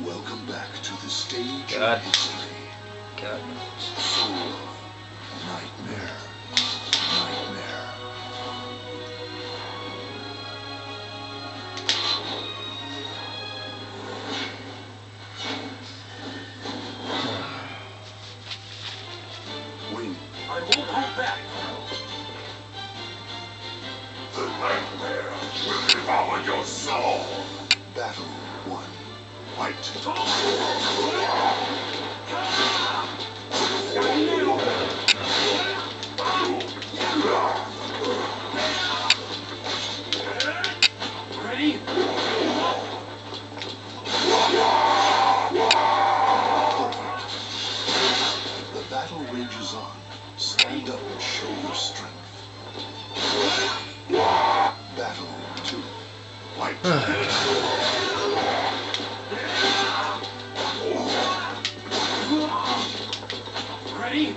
Welcome back to the stage God. of history. God knows. Full of nightmare. Nightmare. Wing. I won't hold back. The nightmare will devour your soul. Battle 1. Fight. Ready? The battle rages on. Stand up and show your strength. Battle 2. Fight. Ready?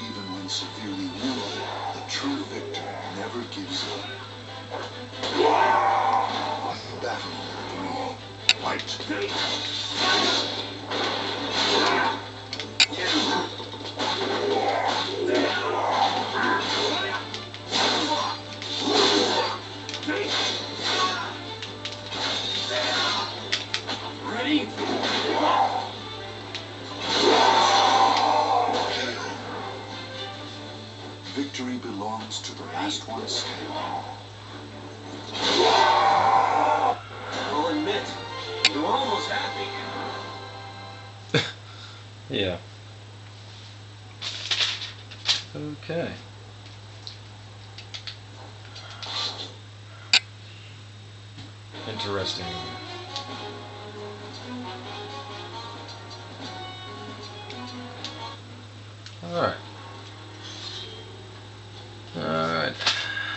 Even when severely wounded, the true victor never gives up. Battle 3. Fight. Ready? Victory belongs to the last one standing. I'll admit, you were almost happy. Yeah. Okay. Interesting. Alright. Alright.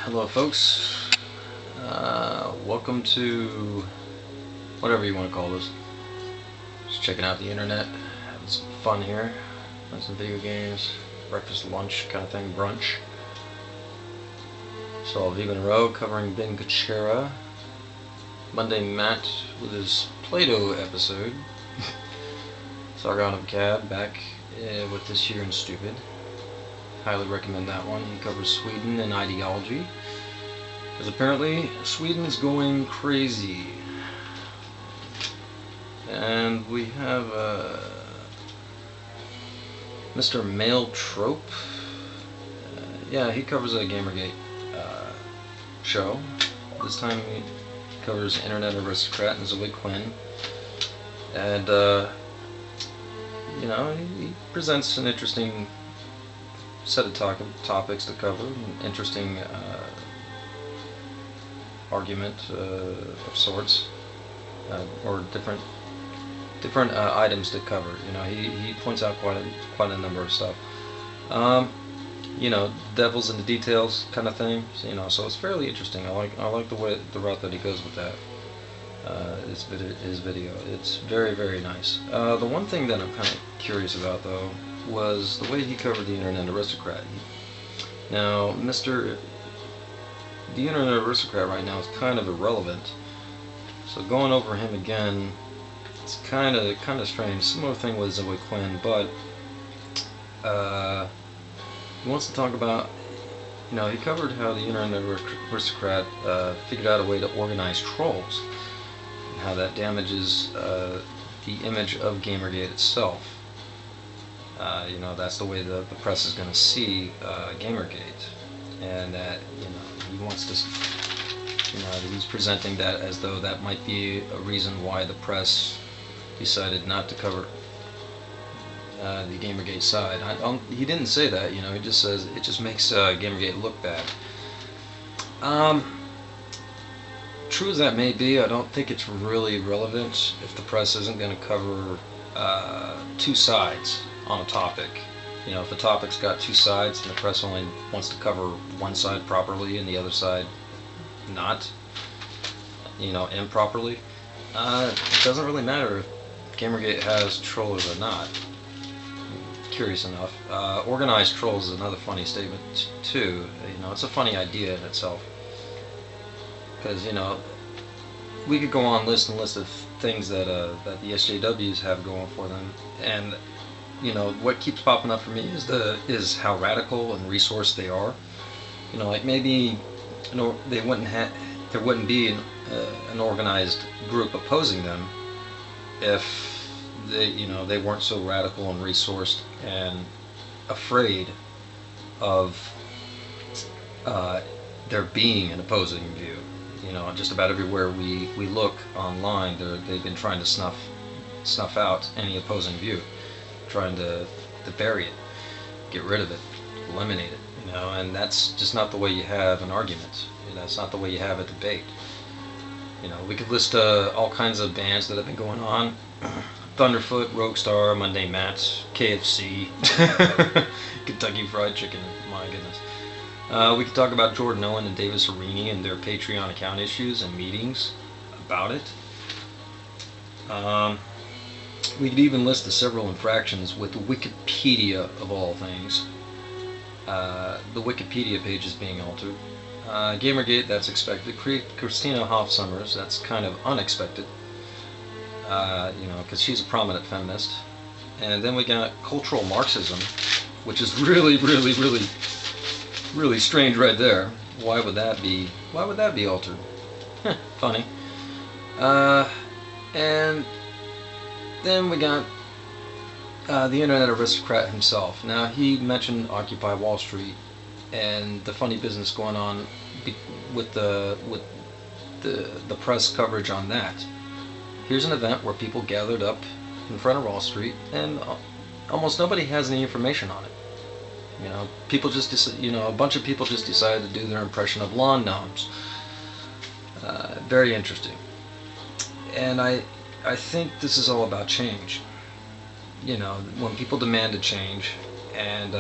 Hello, folks. Welcome to whatever you want to call this. Just checking out the internet, having some fun here, playing some video games, breakfast, lunch kind of thing, brunch. So Vegan Row covering Ben Kuchera. Monday Matt with his Play-Doh episode. Sargon of Akkad back with This Year in Stupid. Highly recommend that one. He covers Sweden and ideology. Because apparently Sweden is going crazy. And we have Mr. Male Trope. Yeah, he covers a Gamergate show. This time he covers Internet Aristocrat and Zoe Quinn. And, you know, he presents an interesting set of topics to cover, an interesting argument of sorts, or different items to cover. You know, he points out quite a number of stuff. You know, devil's in the details kind of thing. You know, so it's fairly interesting. I like the route that he goes with that. His video. It's very, very nice. The one thing that I'm kind of curious about though was the way he covered the Internet Aristocrat. Now, the Internet Aristocrat right now is kind of irrelevant. So going over him again, it's kind of strange. Similar thing with Zoe Quinn, but he wants to talk about, you know, he covered how the Internet Aristocrat figured out a way to organize trolls, and how that damages the image of Gamergate itself. You know, that's the way the press is going to see Gamergate, and that, you know, he wants to, you know, he's presenting that as though that might be a reason why the press decided not to cover the Gamergate side. He didn't say that, you know, he just says it just makes Gamergate look bad. True as that may be, I don't think it's really relevant if the press isn't going to cover two sides on a topic. You know, if a topic's got two sides and the press only wants to cover one side properly and the other side not, you know, improperly, It doesn't really matter if Gamergate has trolls or not. Curious enough. Organized trolls is another funny statement too. You know, it's a funny idea in itself. Because, you know, we could go on list and list of things that that the SJWs have going for them, and you know what keeps popping up for me is how radical and resourced they are. You know, like maybe they wouldn't have there wouldn't be an organized group opposing them if they weren't so radical and resourced and afraid of there being an opposing view. You know, just about everywhere we look online, they've been trying to snuff out any opposing view, trying to bury it, get rid of it, eliminate it. You know, and that's just not the way you have an argument. You know, that's not the way you have a debate. You know, we could list all kinds of bands that have been going on: Thunderfoot, Roguestar, Monday Mats, KFC, Kentucky Fried Chicken. My goodness. We could talk about Jordan Owen and Davis Arini and their Patreon account issues and meetings about it. We could even list the several infractions with Wikipedia of all things. The Wikipedia page is being altered. Gamergate, that's expected. Christina Hoff Sommers, that's kind of unexpected. You know, because she's a prominent feminist. And then we got cultural Marxism, which is really strange right there. Why would that be altered? Funny. And then we got the internet aristocrat himself. Now, he mentioned Occupy Wall Street and the funny business going on with the press coverage on that. Here's an event where people gathered up in front of Wall Street, and almost nobody has any information on it. You know, people just a bunch of people just decided to do their impression of lawn gnomes. Very interesting. And I think this is all about change. You know, when people demand a change, and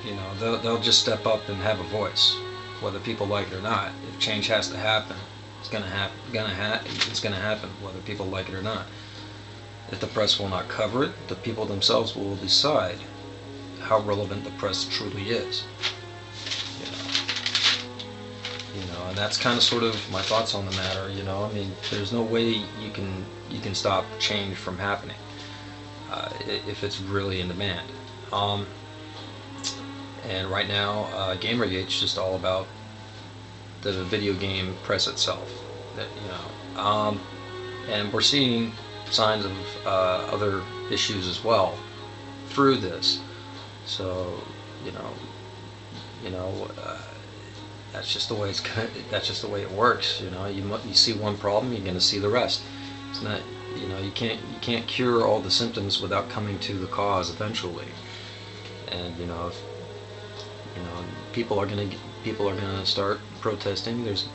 you know, they'll just step up and have a voice, whether people like it or not. If change has to happen, it's gonna happen. It's gonna happen, whether people like it or not. If the press will not cover it, the people themselves will decide how relevant the press truly is. You know, and that's kind of sort of my thoughts on the matter. You know, I mean, there's no way you can stop change from happening if it's really in demand. And right now, Gamergate's just all about the video game press itself. You know, and we're seeing signs of other issues as well through this. So, you know, that's just the way that's just the way it works. You know, you see one problem, you're going to see the rest. It's not, you know, you can't cure all the symptoms without coming to the cause eventually. And you know, people are going to start protesting. There's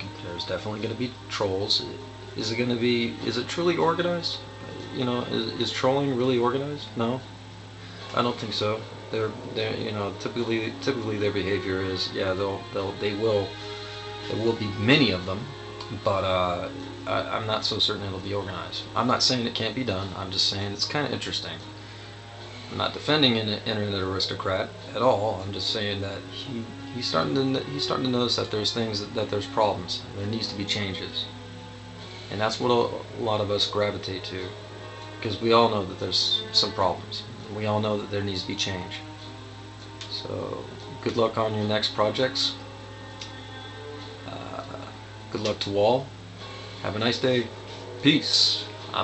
definitely going to be trolls. Is it truly organized? You know, is trolling really organized? No, I don't think so. They're you know, typically their behavior is, yeah, there will be many of them, but I'm not so certain it'll be organized. I'm not saying it can't be done. I'm just saying it's kind of interesting. I'm not defending an internet aristocrat at all. I'm just saying that he's starting to notice that there's things that there's problems. There needs to be changes, and that's what a lot of us gravitate to, because we all know that there's some problems. We all know that there needs to be change. So, good luck on your next projects. Good luck to all. Have a nice day. Peace.